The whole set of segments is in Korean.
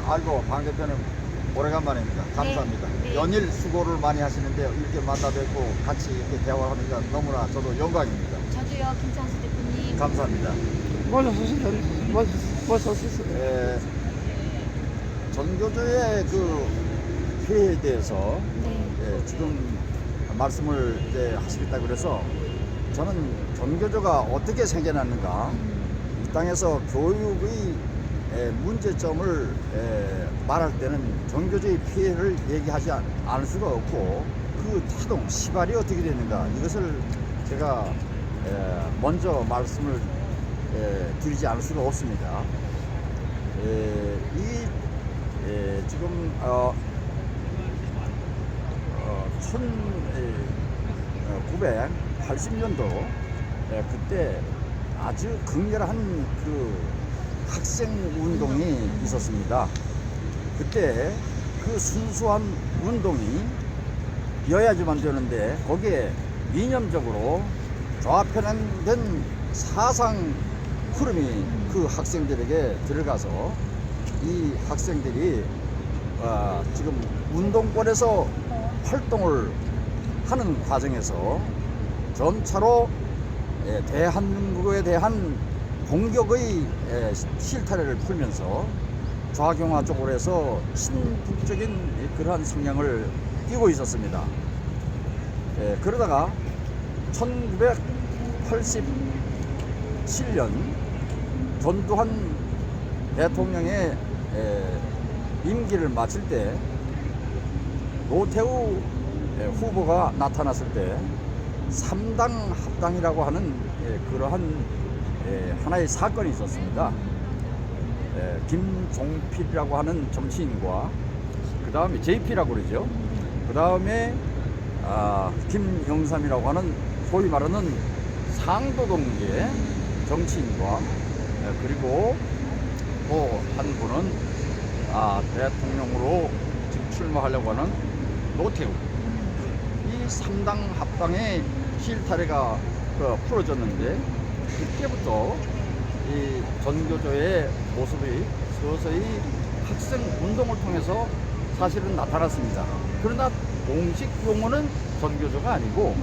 아이고 방 대표님 오래간만입니다. 감사합니다. 네. 연일 수고를 많이 하시는데 이렇게 만나 뵙고 같이 이렇게 대화하니까 너무나 저도 영광입니다. 저도요, 김창수 대표님. 감사합니다. 에, 전교조의 그 피해에 대해서 네. 지금 말씀을 이제 하시겠다 그래서 저는 전교조가 어떻게 생겨났는가, 이 땅에서 교육의 문제점을 말할 때는 전교조의 피해를 얘기하지 않을 수가 없고 그 타동, 시발이 어떻게 되는가, 이것을 제가 먼저 말씀을 드리지 않을 수가 없습니다. 지금 1980년도 그때 아주 극렬한 그 학생 운동이 있었습니다. 그때 그 순수한 운동이 이어야지만 되는데 거기에 이념적으로 좌편향된 사상 흐름이 그 학생들에게 들어가서 이 학생들이 지금 운동권에서 활동을 하는 과정에서 점차로 대한민국에 대한 공격의 실타래를 풀면서 좌경화 쪽으로 해서 친북적인 그러한 성향을 띠고 있었습니다. 그러다가 1987년 전두환 대통령의 임기를 마칠 때 노태우 후보가 나타났을 때 3당 합당이라고 하는 그러한 하나의 사건이 있었습니다. 김종필이라고 하는 정치인과 그 다음에 JP라고 그러죠. 그 다음에 김영삼이라고 하는 소위 말하는 상도동계 정치인과 그리고 또 한 분은 대통령으로 지금 출마하려고 하는 노태우, 이 3당 합당의 실타래가 풀어졌는데 그때부터 이 전교조의 모습이 서서히 학생 운동을 통해서 사실은 나타났습니다. 그러나 공식 용어는 전교조가 아니고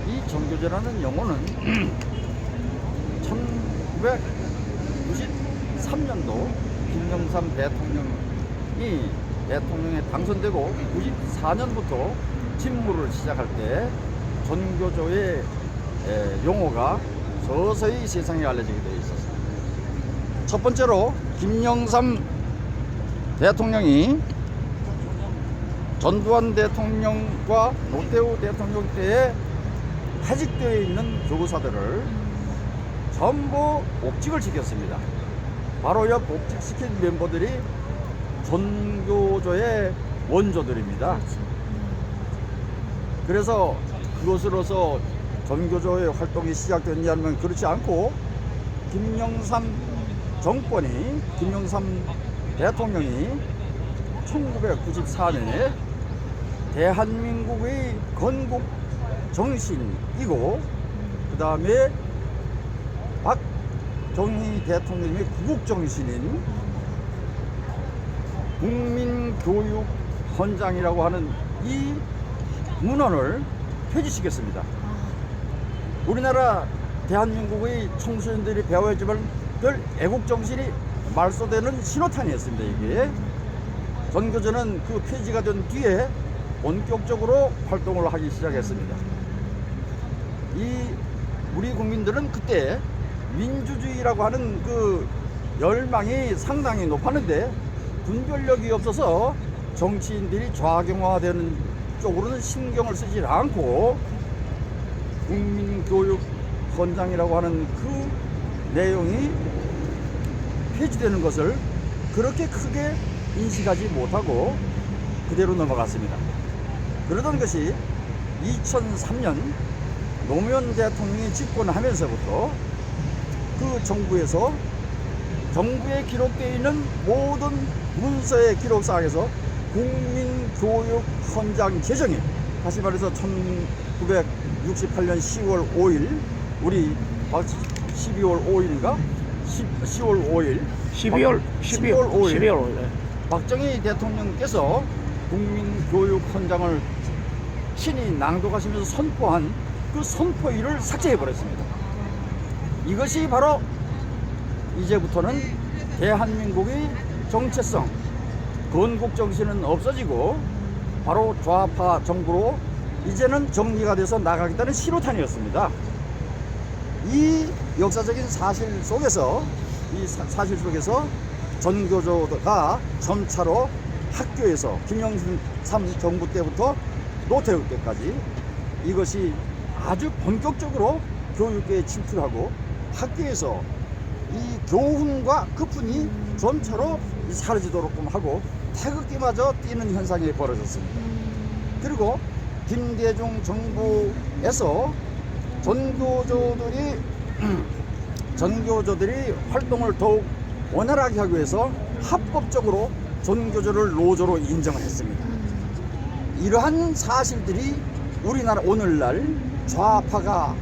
이 전교조라는 용어는 1993년도 김영삼 대통령이 대통령에 당선되고 94년부터 직무를 시작할 때 전교조의 용어가 서서히 세상에 알려지게 되어 있었습니다. 첫 번째로 김영삼 대통령이 전두환 대통령과 노태우 대통령 때에 해직되어 있는 교구사들을 전부 복직을 시켰습니다. 바로 이 복직시킨 멤버들이 전교조의 원조들입니다. 그래서 그것으로서 전교조의 활동이 시작됐냐면 그렇지 않고 김영삼 정권이, 김영삼 대통령이 1994년에 대한민국의 건국 정신이고 그 다음에 박정희 대통령의 구국 정신인 국민교육헌장이라고 하는 이 문헌을 폐지시켰습니다. 우리나라 대한민국의 청소년들이 배워야지만 별 애국정신이 말소되는 신호탄이었습니다. 이게 전교조는 그 폐지가 된 뒤에 본격적으로 활동을 하기 시작했습니다. 우리 국민들은 그때 민주주의라고 하는 그 열망이 상당히 높았는데 분별력이 없어서 정치인들이 좌경화되는 쪽으로는 신경을 쓰지 않고 국민교육헌장이라고 하는 그 내용이 폐지되는 것을 그렇게 크게 인식하지 못하고 그대로 넘어갔습니다. 그러던 것이 2003년 노무현 대통령이 집권하면서부터 그 정부에서 정부에 기록되어 있는 모든 문서의 기록사항에서 국민교육헌장 제정이, 다시 말해서 1968년 10월 5일 우리 12월 5일인가? 10월 5일 12월 5일 박정희 대통령께서 국민교육 헌장을 친히 낭독하시면서 선포한 그 선포일을 삭제해버렸습니다. 이것이 바로 이제부터는 대한민국의 정체성, 건국정신은 없어지고 바로 좌파 정부로 이제는 정리가 돼서 나가겠다는 신호탄이었습니다. 이 역사적인 사실 속에서 전교조가 점차로 학교에서 김영삼 정부 때부터 노태우 때까지 이것이 아주 본격적으로 교육계에 침투하고 학교에서 이 교훈과 급훈이 점차로 사라지도록 하고 태극기마저 띄는 현상이 벌어졌습니다. 그리고 김대중 정부에서 전교조들이 활동을 더욱 원활하게 하기 위해서 합법적으로 전교조를 노조로 인정을 했습니다. 이러한 사실들이 우리나라 오늘날 좌파가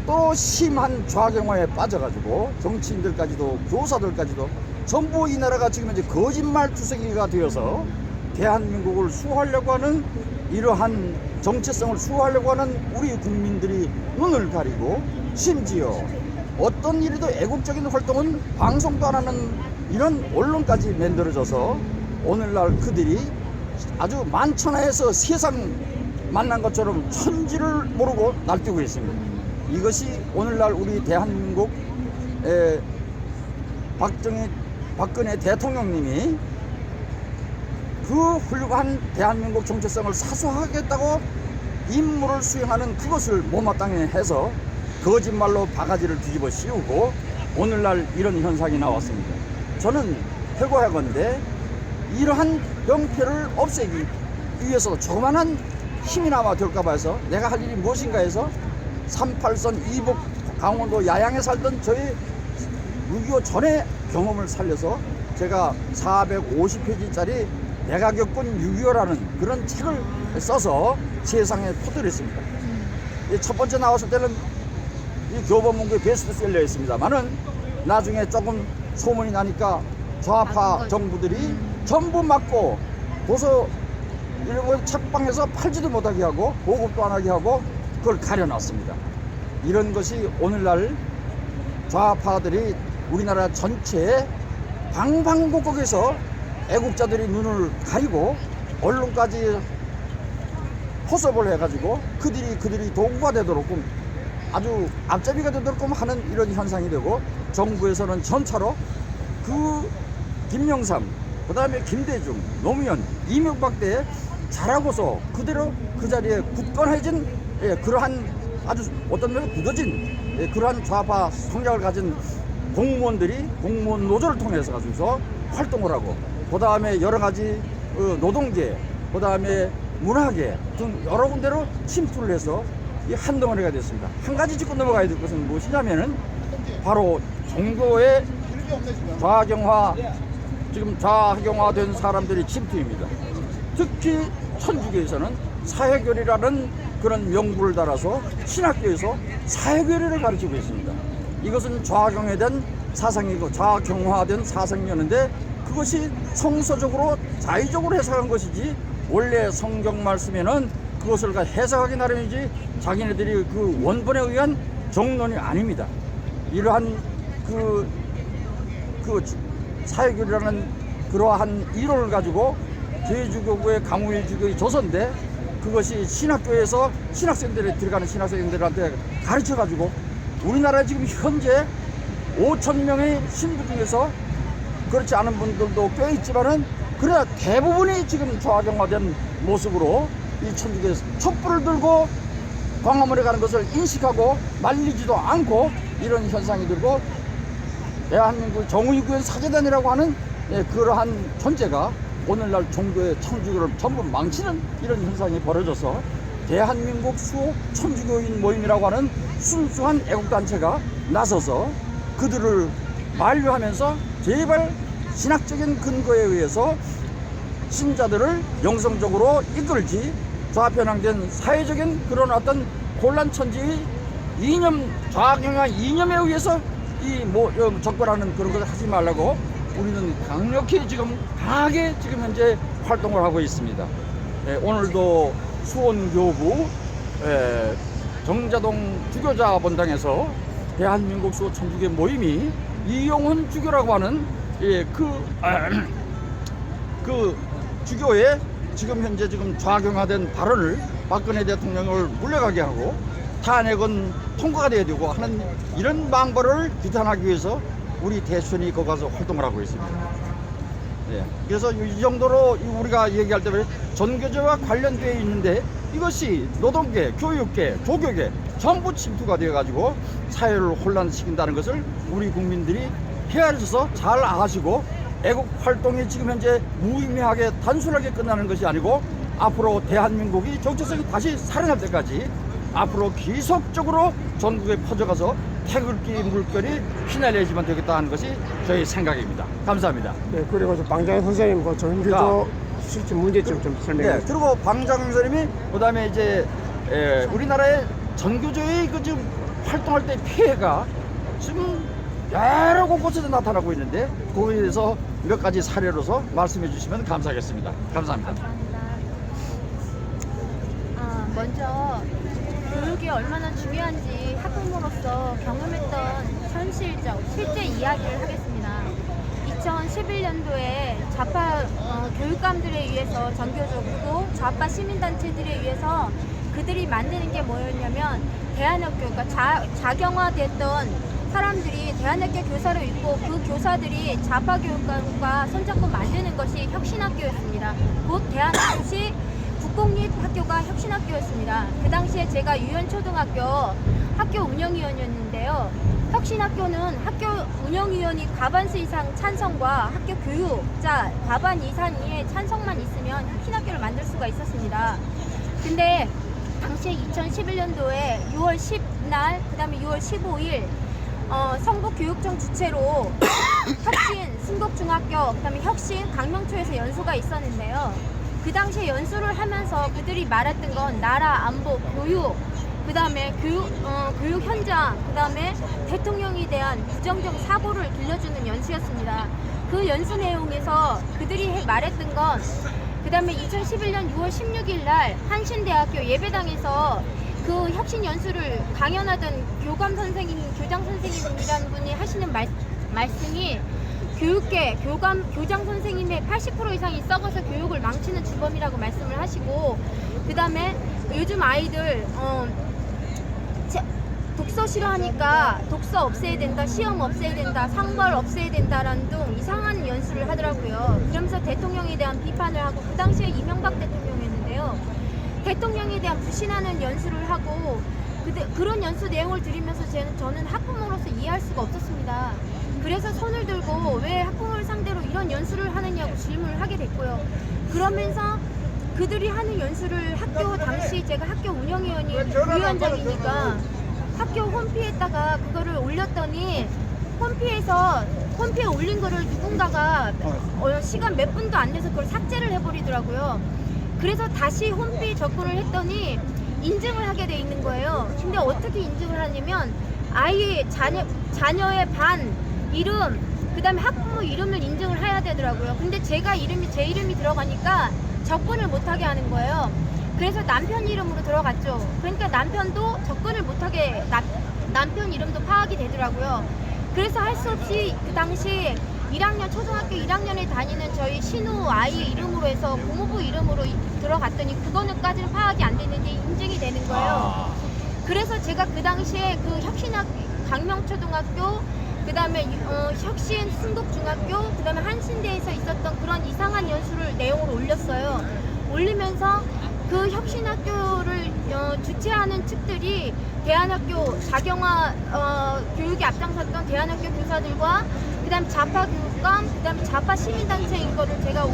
또 심한 좌경화에 빠져가지고 정치인들까지도 교사들까지도 전부 이 나라가 지금 이제 거짓말 투성이가 되어서 대한민국을 수호하려고 하는 이러한 정체성을 수호하려고 하는 우리 국민들이 눈을 가리고 심지어 어떤 일에도 애국적인 활동은 방송도 안 하는 이런 언론까지 만들어져서 오늘날 그들이 아주 만천하에서 세상 만난 것처럼 천지를 모르고 날뛰고 있습니다. 이것이 오늘날 우리 대한민국 박근혜 대통령님이 그 훌륭한 대한민국 정체성을 사수하겠다고 임무를 수행하는 그것을 못마땅해 해서 거짓말로 바가지를 뒤집어 씌우고 오늘날 이런 현상이 나왔습니다. 저는 회고하건대 이러한 병폐를 없애기 위해서 조그만한 힘이나마 될까봐 해서 내가 할 일이 무엇인가 해서 38선 이북 강원도 야양에 살던 저의 6.25 전의 경험을 살려서 제가 450페이지짜리 내가 겪은 6.25라는 그런 책을 써서 세상에 퍼뜨렸습니다. 첫 번째 나왔을 때는 이 교보문고의 베스트셀러였습니다만은 나중에 조금 소문이 나니까 좌파 정부들이 전부 막고 도서 이런 걸 책방에서 팔지도 못하게 하고 보급도 안 하게 하고 그걸 가려놨습니다. 이런 것이 오늘날 좌파들이 우리나라 전체에 방방곡곡에서 애국자들이 눈을 가리고 언론까지 포섭을 해가지고 그들이 도구가 되도록 아주 앞잡이가 되도록 하는 이런 현상이 되고 정부에서는 전차로 그 김영삼, 그 다음에 김대중, 노무현, 이명박 때 잘하고서 그대로 그 자리에 굳건해진 그러한 아주 어떤 면에서 굳어진 그러한 좌파 성향을 가진 공무원들이 공무원 노조를 통해서 가지고서 활동을 하고 그 다음에 여러 가지 노동계, 그 다음에 문화계 등 여러 군데로 침투를 해서 이 한덩어리가 됐습니다. 한 가지 짚고 넘어가야 될 것은 무엇이냐면은 바로 종교의 지금 좌경화된 사람들이 침투입니다. 특히 천주교에서는 사회교리라는 그런 명부를 달아서 신학교에서 사회교리를 가르치고 있습니다. 이것은 좌경화된 사상이고 좌경화된 사상이었는데 그것이 성서적으로 자의적으로 해석한 것이지 원래 성경 말씀에는 그것을 해석하기 나름이지 자기네들이 그 원본에 의한 정론이 아닙니다. 이러한 그 사회교리라는 그러한 이론을 가지고 제주교구의 강우일주교의 조서인데 그것이 신학교에서 신학생들이 들어가는 신학생들한테 가르쳐가지고 우리나라에 지금 현재 5,000명의 신부 중에서 그렇지 않은 분들도 꽤 있지만은 그러나 대부분이 지금 좌경화된 모습으로 이 천주교에서 촛불을 들고 광화문에 가는 것을 인식하고 말리지도 않고 이런 현상이 들고 대한민국 정의구현 사재단이라고 하는 그러한 존재가 오늘날 종교의 천주교를 전부 망치는 이런 현상이 벌어져서 대한민국 수호 천주교인 모임이라고 하는 순수한 애국단체가 나서서 그들을 만류하면서 제발 신학적인 근거에 의해서 신자들을 영성적으로 이끌지 좌편향된 사회적인 그런 어떤 혼란천지의 이념, 좌경화 이념에 의해서 접근하는 그런 것을 하지 말라고 우리는 강력히 지금 강하게 지금 현재 활동을 하고 있습니다. 오늘도 수원교구 정자동 주교자 본당에서 대한민국 수호 천주교 모임이 이용훈 주교라고 하는 그 주교의 지금 현재 지금 좌경화된 발언을 박근혜 대통령을 물러가게 하고 탄핵은 통과가 돼야 되고 하는 이런 망발을 규탄하기 위해서 우리 대수연이 거기 가서 활동을 하고 있습니다. 그래서 이 정도로 우리가 얘기할 때 전교제와 관련되어 있는데 이것이 노동계, 교육계, 조교계 전부 침투가 되어가지고 사회를 혼란시킨다는 것을 우리 국민들이 헤아려서 잘 아시고 애국 활동이 지금 현재 무의미하게 단순하게 끝나는 것이 아니고 앞으로 대한민국이 정체성이 다시 살아날 때까지 앞으로 계속적으로 전국에 퍼져가서 태극기 물결이 휘날리지만 되겠다는 것이 저희 생각입니다. 감사합니다. 네, 그리고 방장 선생님 그 전교조 실제 문제점 좀 설명해 주세요. 그리고 방장 선생님이 그다음에 이제 우리나라의 전교조의 그 지금 활동할 때 피해가 지금 여러 곳곳에서 나타나고 있는데 거기에 대해서 몇 가지 사례로서 말씀해 주시면 감사하겠습니다. 감사합니다. 감사합니다. 먼저 교육이 얼마나 중요한지 학부모로서 경험했던 실제 이야기를 하겠습니다. 2011년도에 좌파 교육감들에 의해서 전교조고 좌파 시민단체들에 의해서 그들이 만드는 게 뭐였냐면 대한학교, 그러니까 자경화됐던 사람들이 대한학교 교사로 있고 그 교사들이 좌파 교육감과 손잡고 만드는 것이 혁신학교였습니다. 곧 대한항시 국공립학교가 혁신학교였습니다. 그 당시에 제가 유연초등학교 학교 운영위원이었는데요. 혁신학교는 학교 운영위원이 과반수 이상 찬성과 학교 교육자 과반 이상의 찬성만 있으면 혁신학교를 만들 수가 있었습니다. 근데 당시에 2011년도에 6월 10날, 그 다음에 6월 15일 성북교육청 주최로 혁신 순곡중학교, 그 다음에 혁신 강명초에서 연수가 있었는데요. 그 당시에 연수를 하면서 그들이 말했던 건 나라, 안보, 교육, 그 다음에 교육 현장, 그 다음에 대통령에 대한 부정적 사고를 길러주는 연수였습니다. 그 연수 내용에서 그들이 말했던 건 그 다음에 2011년 6월 16일 날 한신대학교 예배당에서 그 혁신 연수를 강연하던 교장 선생님이라는 분이 하시는 말씀이 교육계, 교장 선생님의 80% 이상이 썩어서 교육을 망치는 주범이라고 말씀을 하시고, 그 다음에 요즘 아이들 독서 싫어하니까 독서 없애야 된다, 시험 없애야 된다, 상벌 없애야 된다라는 등 이상한 연수를 하더라고요. 그러면서 대통령에 대한 비판을 하고, 그 당시에 이명박 대통령이었는데요. 대통령에 대한 부신하는 연수를 하고, 그런 연수 내용을 들으면서 저는 학부모로서 이해할 수가 없었습니다. 그래서 손을 들고 왜 학부모를 상대로 이런 연수를 하느냐고 질문을 하게 됐고요. 그러면서 그들이 하는 연수를 당시 제가 학교 운영위원장이니까 학교 홈피에다가 그거를 올렸더니 홈피에 올린 거를 누군가가 시간 몇 분도 안 돼서 그걸 삭제를 해버리더라고요. 그래서 다시 홈피 접근을 했더니 인증을 하게 돼 있는 거예요. 근데 어떻게 인증을 하냐면 아이의 자녀의 반 이름, 그 다음에 학부모 이름을 인증을 해야 되더라고요. 근데 제 이름이 들어가니까 접근을 못하게 하는 거예요. 그래서 남편 이름으로 들어갔죠. 그러니까 남편도 접근을 못하게, 남편 이름도 파악이 되더라고요. 그래서 할 수 없이 그 당시 초등학교 1학년에 다니는 저희 신우 아이 이름으로 해서 부모부 이름으로 들어갔더니 그거는까지는 파악이 안 됐는데 인증이 되는 거예요. 그래서 제가 그 당시에 그 혁신학교, 강명초등학교, 그 다음에 혁신 순곡중학교, 그 다음에 한신대에서 있었던 그런 이상한 연수를 내용을 올렸어요. 올리면서 그 혁신학교를 주최하는 측들이 대한학교 자경화 교육에 앞장섰던 대한학교 교사들과 그 다음 좌파 교육감, 그 다음 좌파 시민단체인 거를 제가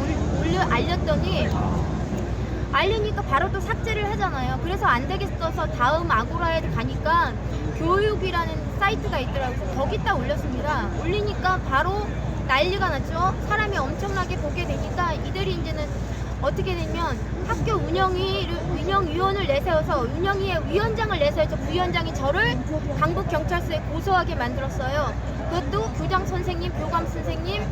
알리니까 바로 또 삭제를 하잖아요. 그래서 안 되겠어서 다음 아고라에 가니까 교육이라는 사이트가 있더라고요. 거기다 올렸습니다. 올리니까 바로 난리가 났죠. 사람이 엄청나게 보게 되니까 이들이 이제는 어떻게 되면 학교 운영위원을 내세워서 운영위의 위원장을 내세워서 부위원장이 저를 강북경찰서에 고소하게 만들었어요. 그것도 교장 선생님, 교감 선생님,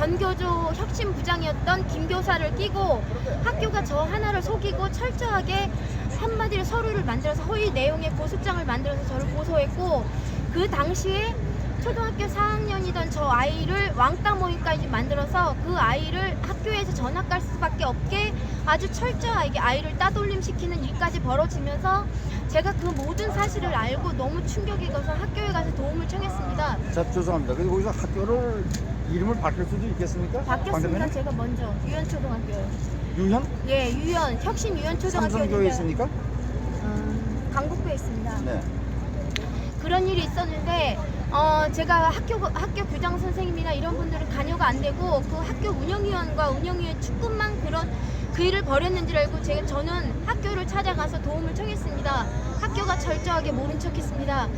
전교조 혁신부장이었던 김교사를 끼고 학교가 저 하나를 속이고 철저하게 한마디로 서류를 만들어서 허위 내용의 고소장을 만들어서 저를 고소했고, 그 당시에 초등학교 4학년이던 저 아이를 왕따 모임까지 만들어서 그 아이를 학교에서 전학 갈 수밖에 없게 아주 철저하게 아이를 따돌림시키는 일까지 벌어지면서 제가 그 모든 사실을 알고 너무 충격이 가서 학교에 가서 도움을 청했습니다. 자, 죄송합니다. 근데 거기서 학교를 이름을 밝힐 수도 있겠습니까? 바뀌었습니다. 방금에는? 제가 먼저 유현초등학교요. 유현? 예, 유현 혁신 유현초등학교. 삼성교에 있습니까? 강북구에 있습니다. 네. 그런 일이 있었는데 제가 학교 교장 선생님이나 이런 분들은 관여가 안 되고 그 학교 운영위원과 운영위원 축구만 그 일을 벌였는지를 알고 저는 학교를 찾아가서 도움을 청했습니다. 학교가 철저하게 모른 척했습니다.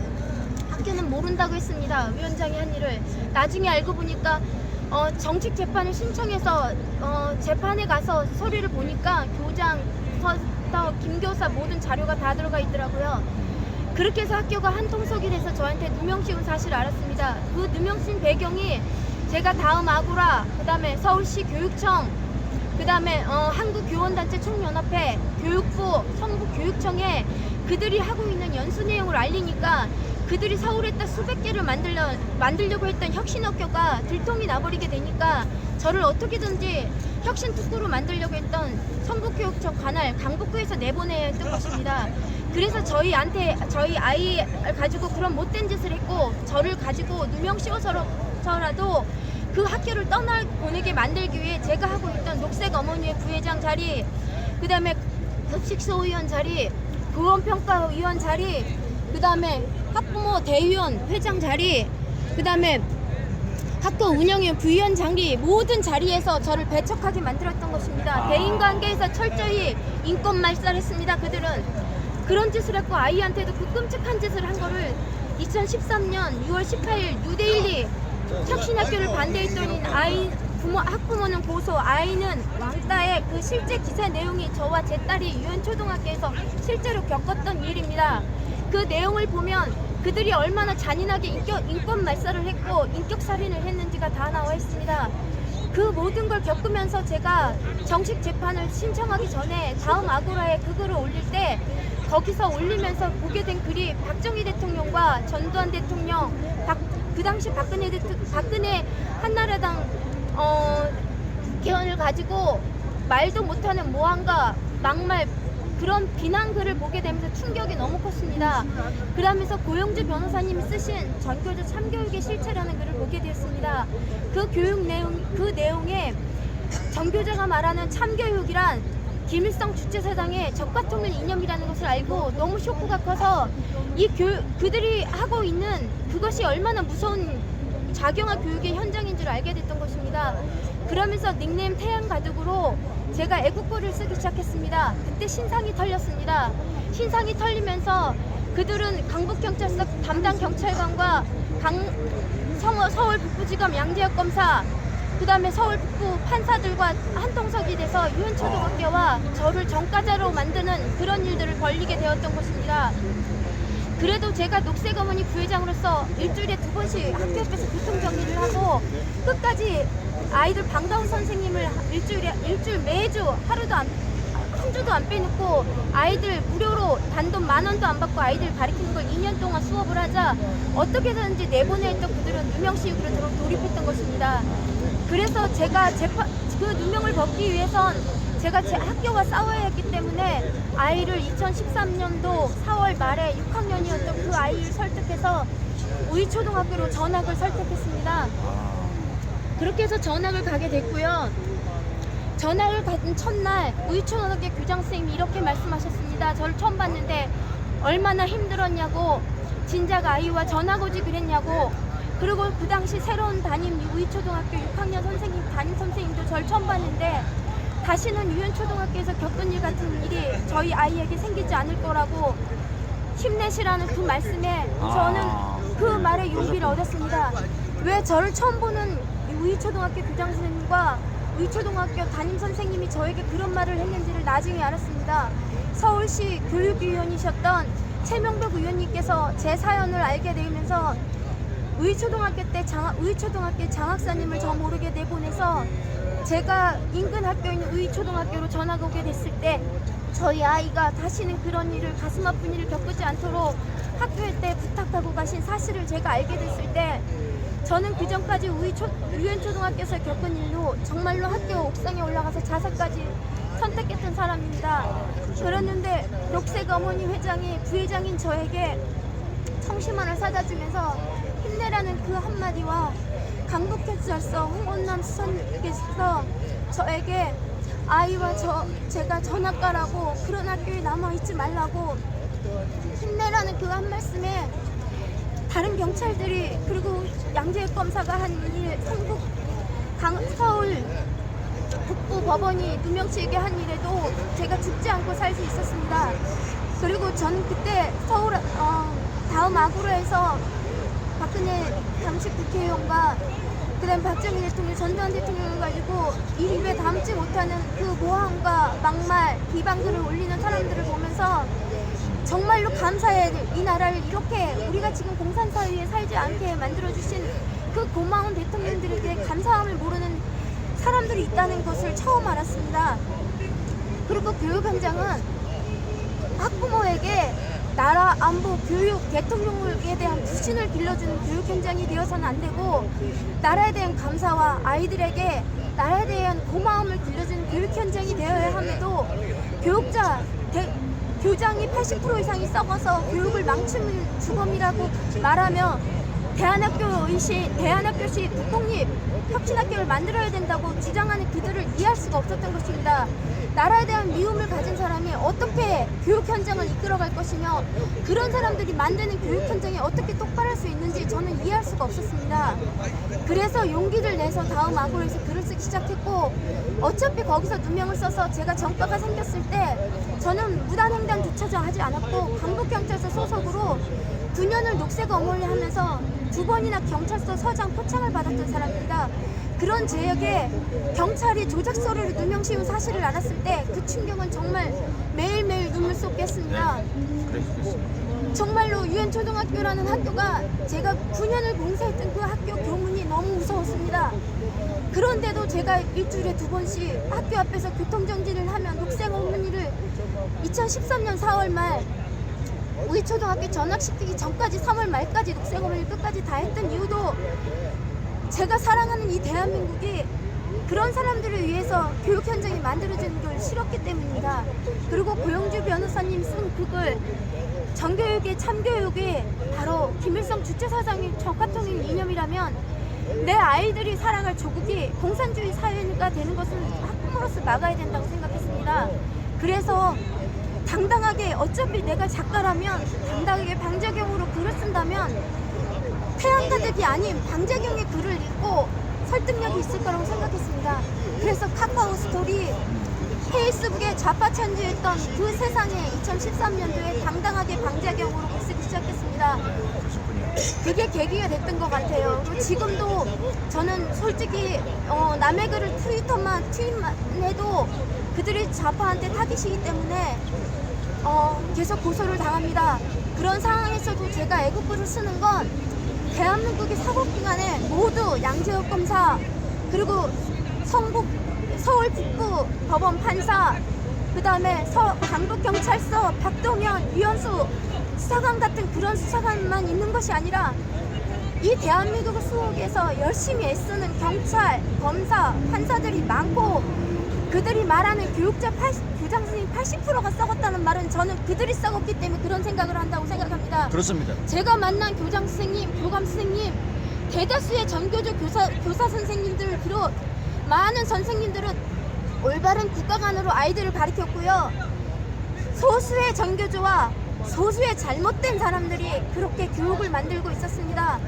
학교는 모른다고 했습니다. 위원장이 한 일을. 나중에 알고 보니까 정식 재판을 신청해서 재판에 가서 서류를 보니까 교장서부터 김교사 모든 자료가 다 들어가 있더라고요. 그렇게 해서 학교가 한통속이 돼서 저한테 누명 씌운 사실을 알았습니다. 그 누명 씌운 배경이 제가 다음 아고라, 그 다음에 서울시 교육청, 그 다음에 한국교원단체 총연합회, 교육부, 성북교육청에 그들이 하고 있는 연수 내용을 알리니까 그들이 서울에다 수백 개를 만들려고 했던 혁신학교가 들통이 나버리게 되니까 저를 어떻게든지 혁신 특구로 만들려고 했던 성북교육청 관할 강북구에서 내보내야 했던 것입니다. 그래서 저희 아이를 가지고 그런 못된 짓을 했고, 저를 가지고 누명 씌워서라도 그 학교를 떠나보내게 만들기 위해 제가 하고 있던 녹색 어머니의 부회장 자리, 그 다음에 급식소위원 자리, 교원평가위원 자리, 그 다음에 학부모 대위원 회장 자리, 그 다음에 학교 운영위원 부위원 자리, 모든 자리에서 저를 배척하게 만들었던 것입니다. 대인관계에서 철저히 인권 말살했습니다. 그들은 그런 짓을 했고, 아이한테도 그 끔찍한 짓을 한 거를 2013년 6월 18일 뉴데일리 혁신학교를 반대했더니 학부모는 고소, 아이는 왕따의 그 실제 기사 내용이 저와 제 딸이 유현초등학교에서 실제로 겪었던 일입니다. 그 내용을 보면 그들이 얼마나 잔인하게 인권 말살을 했고 인격살인을 했는지가 다 나와 있습니다. 그 모든 걸 겪으면서 제가 정식 재판을 신청하기 전에 다음 아고라에 그 글을 올릴 때 거기서 올리면서 보게 된 글이 박정희 대통령과 전두환 대통령, 그 당시 박근혜 한나라당 국회의원을 가지고 말도 못하는 모함과 막말, 그런 비난글을 보게 되면서 충격이 너무 컸습니다. 그러면서 고영주 변호사님이 쓰신 전교조 참교육의 실체라는 글을 보게 되었습니다. 그 내용에 전교조가 말하는 참교육이란 김일성 주체사상의 적과통일 이념이라는 것을 알고 너무 쇼크가 커서 그들이 하고 있는 그것이 얼마나 무서운 작용화 교육의 현장인 줄 알게 됐던 것입니다. 그러면서 닉네임 태양가득으로 제가 애국구를 쓰기 시작했습니다. 그때 신상이 털렸습니다. 신상이 털리면서 그들은 강북경찰서 담당 경찰관과 서울 북부지검 양재혁 검사, 그 다음에 서울 북부 판사들과 한통속이 돼서 유현초등학교와 저를 전과자로 만드는 그런 일들을 벌이게 되었던 것입니다. 그래도 제가 녹색어머니 부회장으로서 일주일에 2번씩 학교 앞에서 교통정리를 하고 끝까지 아이들 방과후 선생님을 일주일 매주 한 주도 안 빼놓고 아이들 무료로 단돈 10,000원도 안 받고 아이들 가르치는 걸 2년 동안 수업을 하자 어떻게든지 내보내 했던 그들은 누명씌우기로 돌입했던 것입니다. 그래서 제가 그 누명을 벗기 위해선 제가 제 학교와 싸워야 했기 때문에 아이를 2013년도 4월 말에 6학년이었던 그 아이를 설득해서 우이초등학교로 전학을 설득했습니다. 그렇게 해서 전학을 가게 됐고요. 전학을 간 첫날 우이초등학교 교장선생님이 이렇게 말씀하셨습니다. 저를 처음 봤는데 얼마나 힘들었냐고, 진작 아이와 전학 오지 그랬냐고, 그리고 그 당시 새로운 담임 우이초등학교 6학년 담임 선생님도 저를 처음 봤는데 다시는 유현초등학교에서 겪은 일 같은 일이 저희 아이에게 생기지 않을 거라고 힘내시라는 그 말씀에 저는 그 말에 용기를 얻었습니다. 왜 저를 처음 보는 우이초등학교 교장선생님과 우이초등학교 담임선생님이 저에게 그런 말을 했는지를 나중에 알았습니다. 서울시 교육위원이셨던 최명덕 의원님께서 제 사연을 알게 되면서 우이초등학교 때 우이초등학교 장학사님을 저 모르게 내보내서 제가 인근 학교에 있는 우이초등학교로 전화가 오게 됐을 때 저희 아이가 다시는 그런 일을, 가슴 아픈 일을 겪지 않도록 학교에 때 부탁하고 가신 사실을 제가 알게 됐을 때 저는 그전까지 우연초등학교에서 겪은 일로 정말로 학교 옥상에 올라가서 자살까지 선택했던 사람입니다. 그랬는데 녹색 어머니 회장이 부회장인 저에게 청심환을 사다 주면서 힘내라는 그 한마디와 강북경찰서 홍원남 수사님께서 저에게 아이와 제가 전학가라고, 그런 학교에 남아있지 말라고 힘내라는 그 한 말씀에 다른 경찰들이, 그리고 양재혁 검사가 한 일, 서울 북부 법원이 누명치게 한 일에도 제가 죽지 않고 살 수 있었습니다. 그리고 저는 그때 다음 아구르에서 박근혜 당시 국회의원과 그다음 박정희 대통령, 전두환 대통령을 가지고 입에 담지 못하는 그 모함과 막말, 비방글을 올리는 사람들을 보면서 정말로 감사해야 될, 이 나라를 이렇게 우리가 지금 공산사회에 살지 않게 만들어주신 그 고마운 대통령들에게 감사함을 모르는 사람들이 있다는 것을 처음 알았습니다. 그리고 교육 현장은 학부모에게 나라 안보, 교육, 대통령에 대한 불신을 길러주는 교육 현장이 되어서는 안 되고, 나라에 대한 감사와 아이들에게 나라에 대한 고마움을 길러주는 교육 현장이 되어야 함에도 교장이 80% 이상이 썩어서 교육을 망치는 주범이라고 말하며 대한학교시 국공립 혁신학교를 만들어야 된다고 주장하는 그들을 이해할 수가 없었던 것입니다. 나라에 대한 미움을 가진 사람이 어떻게 교육 현장을 이끌어갈 것이며, 그런 사람들이 만드는 교육 현장이 어떻게 똑바로 할 수 있는지 저는 이해할 수가 없었습니다. 그래서 용기를 내서 다음 아고르에서 글을 쓰기 시작했고, 어차피 거기서 누명을 써서 제가 전과가 생겼을 때 저는 무단횡단주차장 하지 않았고 강북경찰서 소속으로 9년을 녹색 어머니 하면서 2번이나 경찰서 서장 포창을 받았던 사람입니다. 그런 제에게 경찰이 조작서를 누명 씌운 사실을 알았을 때 그 충격은 정말 매일매일 눈물 쏟게 했습니다. 정말로 유엔초등학교라는 학교가 제가 9년을 봉사했던 그 학교 교문이 너무 무서웠습니다. 그런데도 제가 일주일에 2번씩 학교 앞에서 교통정지를 하면 녹색 어머니를 2013년 4월 말 우이초등학교 전학시키기 전까지 3월 말까지 녹색 어머니를 끝까지 다 했던 이유도 제가 사랑하는 이 대한민국이 그런 사람들을 위해서 교육 현장이 만들어지는 걸 싫었기 때문입니다. 그리고 고영주 변호사님 쓴 그걸 정교육의 참교육이 바로 김일성 주체사상의 적화통일 이념이라면 내 아이들이 살아갈 조국이 공산주의 사회가 되는 것은 학부모로서 막아야 된다고 생각했습니다. 그래서 당당하게, 어차피 내가 작가라면 당당하게 방자경으로 글을 쓴다면 태양가득이 아닌 방자경의 글을 읽고 설득력이 있을 거라고 생각했습니다. 그래서 카카오 스토리, 페이스북에 좌파 찬주했던 그 세상에 2013년도에 당당하게 방자경으로 글 쓰기 시작했습니다. 그게 계기가 됐던 것 같아요. 그리고 지금도 저는 솔직히 남의 글을 트윗만 해도 그들이 좌파한테 타깃이기 때문에 계속 고소를 당합니다. 그런 상황에서도 제가 애국글을 쓰는 건 대한민국의 사법기관에 모두 양재혁 검사, 그리고 서울 북부 법원 판사, 그 다음에 강북경찰서 박동현, 유현수 수사관 같은 그런 수사관만 있는 것이 아니라 이 대한민국 수옥에서 열심히 애쓰는 경찰, 검사, 판사들이 많고, 그들이 말하는 교장 선생님 80%가 썩었다는 말은 저는 그들이 썩었기 때문에 그런 생각을 한다고 생각합니다. 그렇습니다. 제가 만난 교장 선생님, 교감 선생님, 대다수의 전교조 교사 선생님들을 비롯 많은 선생님들은 올바른 국가관으로 아이들을 가르쳤고요. 소수의 전교조와 소수의 잘못된 사람들이 그렇게 교육을 만들고 있었습니다.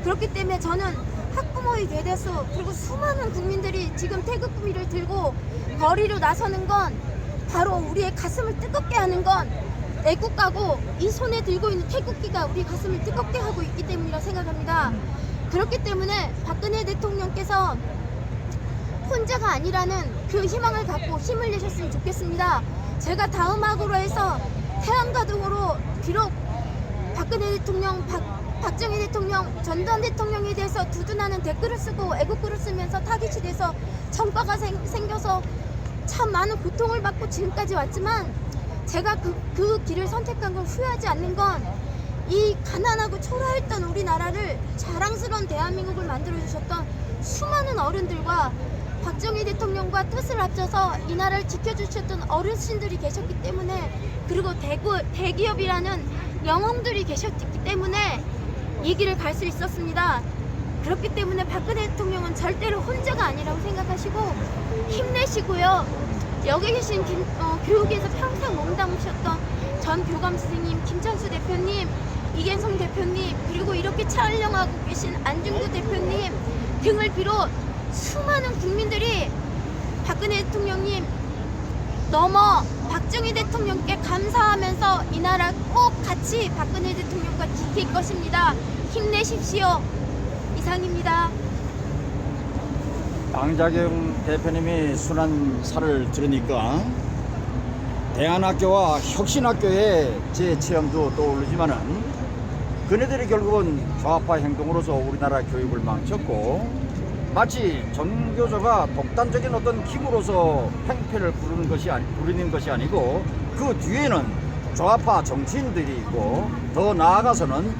그렇기 때문에 저는 학부모의 대다수, 그리고 수많은 국민들이 지금 태극기를 들고 거리로 나서는 건 바로 우리의 가슴을 뜨겁게 하는 건 애국가고, 이 손에 들고 있는 태극기가 우리 가슴을 뜨겁게 하고 있기 때문이라고 생각합니다. 그렇기 때문에 박근혜 대통령께서 혼자가 아니라는 그 희망을 갖고 힘을 내셨으면 좋겠습니다. 제가 다음 학으로 해서 태양가등으로 비록 박근혜 대통령 박정희 대통령, 전두환 대통령에 대해서 두둔하는 댓글을 쓰고 애국글을 쓰면서 타깃이 돼서 정파가 생겨서 참 많은 고통을 받고 지금까지 왔지만 제가 그 길을 선택한 걸 후회하지 않는 건 이 가난하고 초라했던 우리나라를 자랑스러운 대한민국을 만들어주셨던 수많은 어른들과 박정희 대통령과 뜻을 합쳐서 이 나라를 지켜주셨던 어르신들이 계셨기 때문에, 그리고 대기업이라는 영웅들이 계셨기 때문에 이 길을 갈 수 있었습니다. 그렇기 때문에 박근혜 대통령은 절대로 혼자가 아니라고 생각하시고 힘내시고요. 여기 계신 교육에서 평생 몸담으셨던 전 교감 선생님, 김찬수 대표님, 이gen성 대표님, 그리고 이렇게 촬영하고 계신 안중근 대표님 등을 비롯 수많은 국민들이 박근혜 대통령님 넘어 박정희 대통령께 감사하면서 이 나라 꼭 같이 박근혜 대통령과 지킬 것입니다. 힘내십시오. 이상입니다. 양자경 대표님이 순환사를 들으니까 대안학교와 혁신학교의 제 체험도 떠오르지만은 그네들이 결국은 좌파 행동으로서 우리나라 교육을 망쳤고 마치 전교조가 독단적인 어떤 힘으로서 팽패를 부르는 것이 아니고 그 뒤에는 좌파 정치인들이 있고 더 나아가서는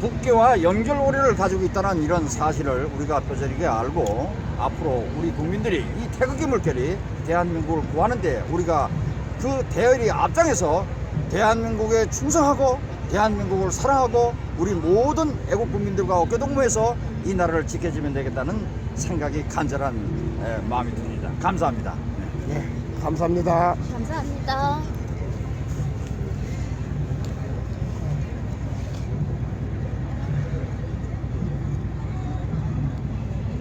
국계와 연결고리를 가지고 있다는 이런 사실을 우리가 뼈저리게 알고 앞으로 우리 국민들이 이 태극기 물결이 대한민국을 구하는데 우리가 그 대열이 앞장에서 대한민국에 충성하고 대한민국을 사랑하고 우리 모든 애국 국민들과 어깨동무해서 이 나라를 지켜주면 되겠다는 생각이 간절한 마음이 듭니다. 감사합니다. 네, 감사합니다. 감사합니다.